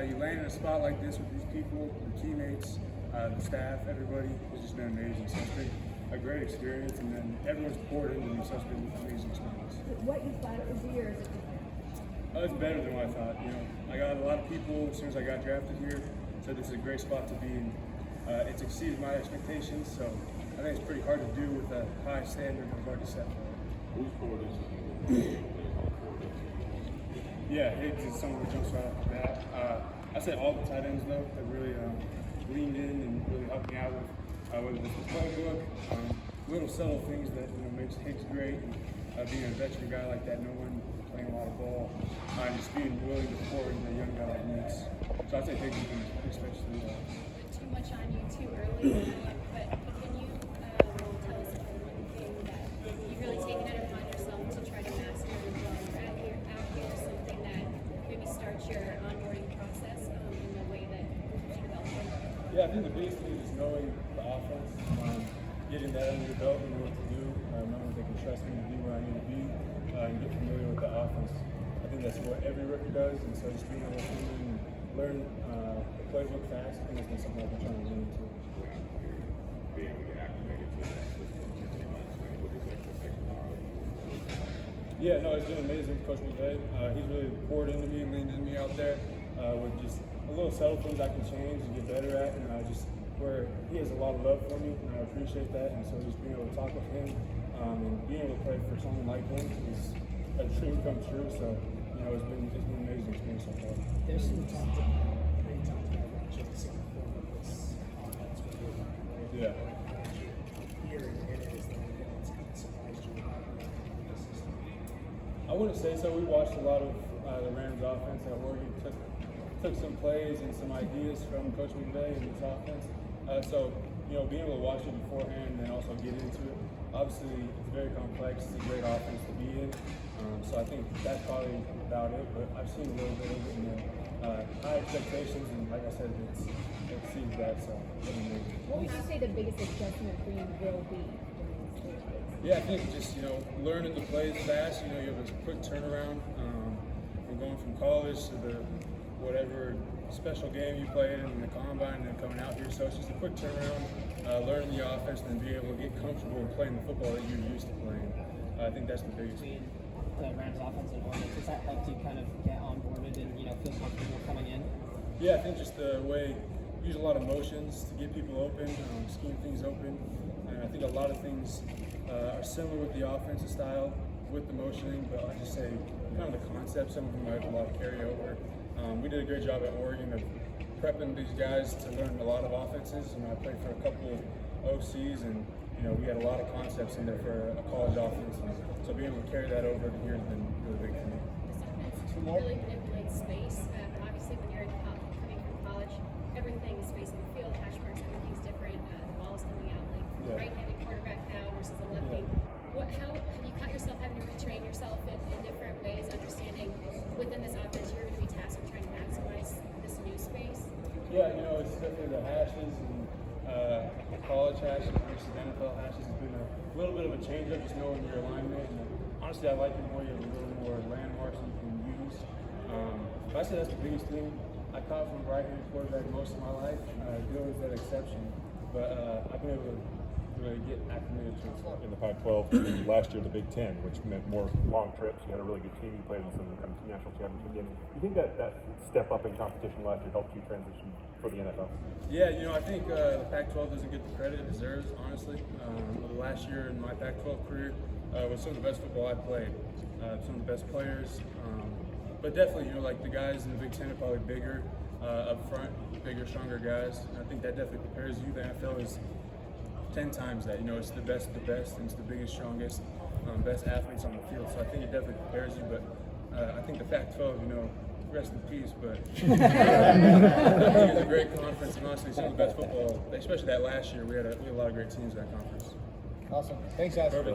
you land in a spot like this with these people, your teammates, the staff, everybody has just been amazing. So it's been a great experience, and then everyone's poured into me, so it's been an amazing experience. What you thought it would be, or is it different? It's better than what I thought. I got a lot of people as soon as I got drafted here, so this is a great spot to be in. It's exceeded my expectations, so I think it's pretty hard to do with a high standard I've already set. Who's for this? Yeah, Higgs is someone who jumps right off the bat. I said all the tight ends though have really leaned in and really helped me out with whether it's the playbook, little subtle things that makes Higgs great. And, being a veteran guy like that, no one playing a lot of ball, and just being willing to pour into a young guy like Nix. So I'd say Higgs has been especially. Too much on you too early, but can you tell us about one thing that you've really taken it upon yourself to try to master while you're out here, something that maybe starts your onboarding process in the way that you develop it? Yeah, I think the biggest thing is knowing the offense, getting that under your belt and know what to do, knowing they can trust me to be where I need to be, and get familiar with the offense. I think that's what every rookie does, and so just being able to learn the playbook fast, I think that's been something I've been trying to lean into. Being able to get acclimated to that system, what is expectation are? Yeah, no, it's been amazing, Coach McVay. He's really poured into me and leaned into me out there with just a little subtle things I can change and get better at, and just where he has a lot of love for me, and I appreciate that. And so just being able to talk with him and being able to play for someone like him is a dream come true. So it's been an amazing experience so far. There's some talk about many times about just on the form of this offense with your Yeah. here it is that it's kind of surprised you about the system. I wouldn't say so. We watched a lot of the Rams offense at Oregon. Took some plays and some ideas from Coach McVay and his offense. So being able to watch it beforehand and then also get into it. Obviously, it's very complex. It's a great offense to be in. So I think that's probably about it. But I've seen a little bit of it. High expectations, and like I said, it exceeds that. So it's amazing. What would you say the biggest adjustment for you will be? Yeah, I think just learning the plays fast. You have a quick turnaround from going from college to the whatever special game you played in the combine and then coming out here. So it's just a quick turnaround, learning the offense, and then be able to get comfortable playing the football that you're used to playing. I think that's the biggest thing. The Rams offense and Hornets, has that helped you kind of get onboarded and feel comfortable coming in? Yeah, I think just the way use a lot of motions to get people open, scheme things open, and I think a lot of things are similar with the offensive style with the motioning, but I just say kind of the concept. Some of them have a lot of carryover. We did a great job at Oregon of prepping these guys to learn a lot of offenses. I played for a couple of OCs, and we had a lot of concepts in there for a college offense. And so being able to carry that over to here has been really big for me. This offense really manipulates space. Obviously, when you're coming from college, everything is space in the field, hash marks, everything's different. The ball is coming out like right-handed quarterback now versus a lefty. How have you caught yourself having to retrain yourself in different ways, understanding within this offense you're going to be tasked with trying to maximize this new space? Yeah, it's definitely the hashes and the college hashes versus NFL hashes has been a little bit of a change up, just knowing your alignment. And honestly, I like it more. You have a little more landmarks you can use. But I say that's the biggest thing. I caught from right-handed quarterback most of my life. Bill is that exception, but I've been able to really get acclimated to it. In the Pac-12, last year the Big Ten, which meant more long trips. You had a really good team. You played in some national championship games. You think that step up in competition last year helped you transition for the NFL? Yeah, I think the Pac-12 doesn't get the credit it deserves, honestly. The last year in my Pac-12 career was some of the best football I played. Some of the best players. But definitely, like the guys in the Big Ten are probably bigger up front, bigger, stronger guys. And I think that definitely prepares you. The NFL is 10 times that. It's the best of the best, and it's the biggest, strongest, best athletes on the field. So I think it definitely prepares you. But I think the Pac-12, rest in peace. But I think it's a great conference, and honestly, some of the best football, especially that last year. We had a lot of great teams in that conference. Awesome. Thanks, guys. Perfect.